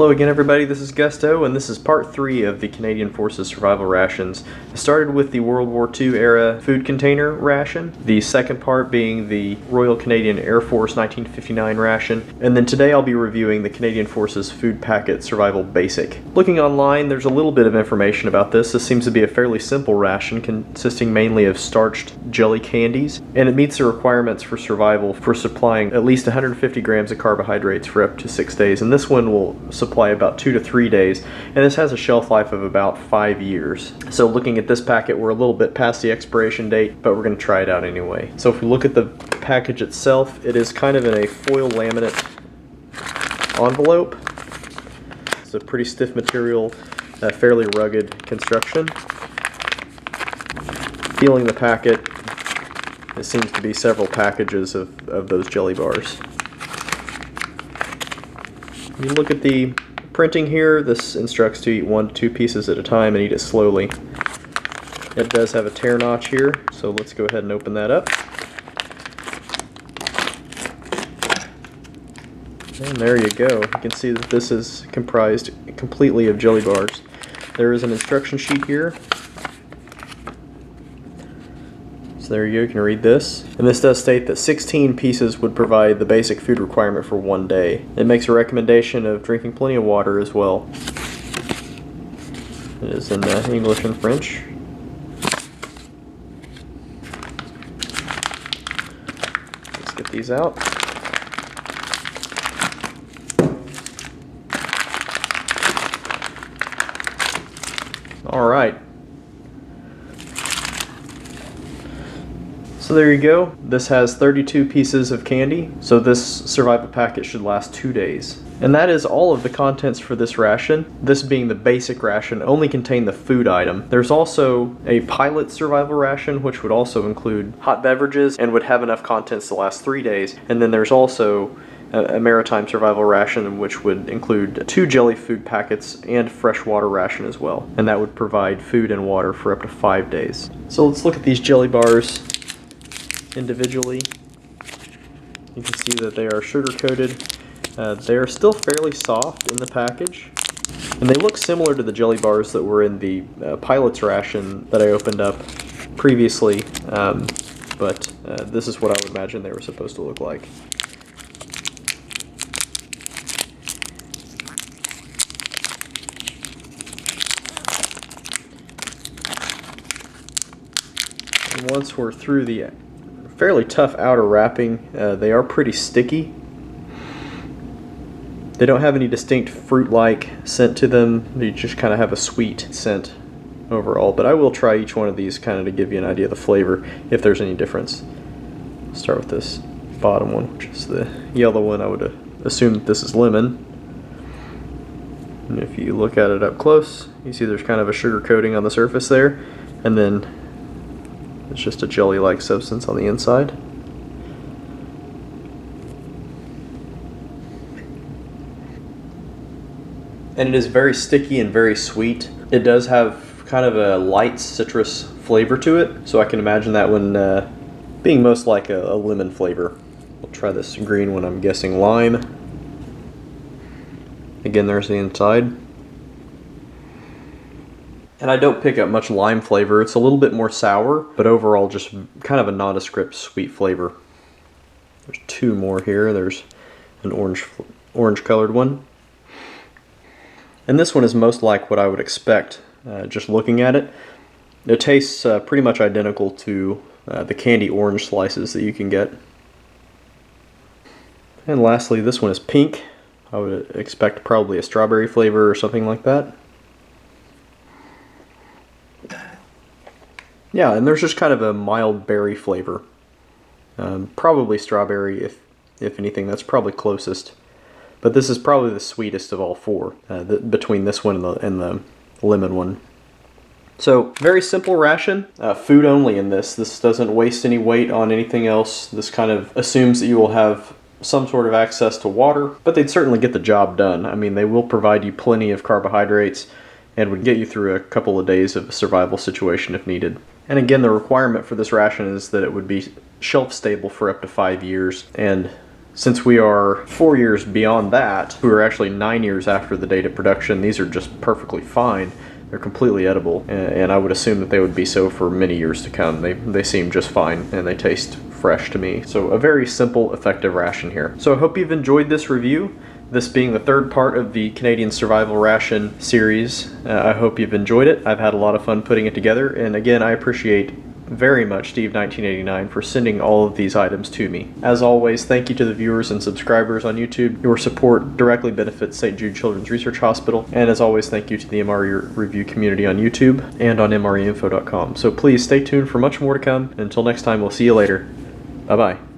Hello again everybody, this is Gusto, and this is part 3 of the Canadian Forces Survival Rations. I started with the World War II era food container ration, the second part being the Royal Canadian Air Force 1959 ration, and then today I'll be reviewing the Canadian Forces Food Packet Survival Basic. Looking online, there's a little bit of information about this. This seems to be a fairly simple ration consisting mainly of starched jelly candies, and it meets the requirements for survival for supplying at least 150 grams of carbohydrates for up to 6 days, and this one will supply about 2 to 3 days, and this has a shelf life of about 5 years. So looking at this packet, we're a little bit past the expiration date, but we're going to try it out anyway. So if we look at the package itself, it is kind of in a foil laminate envelope. It's a pretty stiff material, fairly rugged construction. Peeling the packet, it seems to be several packages of those jelly bars. You look at the printing here, this instructs to eat 1 to 2 pieces at a time and eat it slowly. It does have a tear notch here, so let's go ahead and open that up. And there you go. You can see that this is comprised completely of jelly bars. There is an instruction sheet here. There you go, you can read this. And this does state that 16 pieces would provide the basic food requirement for 1 day. It makes a recommendation of drinking plenty of water as well. It is in English and French. Let's get these out. All right. So there you go. This has 32 pieces of candy, so this survival packet should last 2 days. And that is all of the contents for this ration. This being the basic ration only contain the food item. There's also a pilot survival ration, which would also include hot beverages and would have enough contents to last 3 days. And then there's also a maritime survival ration, which would include 2 jelly food packets and freshwater ration as well. And that would provide food and water for up to 5 days. So let's look at these jelly bars individually. You can see that they are sugar coated. They are still fairly soft in the package, and they look similar to the jelly bars that were in the pilot's ration that I opened up previously, but this is what I would imagine they were supposed to look like. And once we're through the fairly tough outer wrapping, they are pretty sticky. They don't have any distinct fruit-like scent to them. They just kind of have a sweet scent overall. But I will try each one of these kind of to give you an idea of the flavor, if there's any difference. Start with this bottom one, which is the yellow one. I would assume that this is lemon. And if you look at it up close, you see there's kind of a sugar coating on the surface there, and then it's just a jelly-like substance on the inside. And it is very sticky and very sweet. It does have kind of a light citrus flavor to it, so I can imagine that one being most like a lemon flavor. We'll try this green one, I'm guessing lime. Again, there's the inside. And I don't pick up much lime flavor. It's a little bit more sour, but overall just kind of a nondescript sweet flavor. There's 2 more here. There's an orange colored one. And this one is most like what I would expect just looking at it. It tastes pretty much identical to the candy orange slices that you can get. And lastly, this one is pink. I would expect probably a strawberry flavor or something like that. Yeah, and there's just kind of a mild berry flavor. Probably strawberry, if anything. That's probably closest. But this is probably the sweetest of all 4, between this one and the lemon one. So, very simple ration. Food only in this. This doesn't waste any weight on anything else. This kind of assumes that you will have some sort of access to water, but they'd certainly get the job done. I mean, they will provide you plenty of carbohydrates and would get you through a couple of days of a survival situation if needed. And again, the requirement for this ration is that it would be shelf stable for up to 5 years, and since we are 4 years beyond that, we are actually 9 years after the date of production, these are just perfectly fine. They're completely edible, and I would assume that they would be so for many years to come. They seem just fine, and they taste fresh to me. So a very simple, effective ration here. So I hope you've enjoyed this review, this being the third part of the Canadian Survival Ration series. I hope you've enjoyed it. I've had a lot of fun putting it together, and again, I appreciate very much Steve1989 for sending all of these items to me. As always, thank you to the viewers and subscribers on YouTube. Your support directly benefits St. Jude Children's Research Hospital. And as always, thank you to the MRE review community on YouTube and on MREinfo.com. So please stay tuned for much more to come. Until next time, we'll see you later. Bye-bye.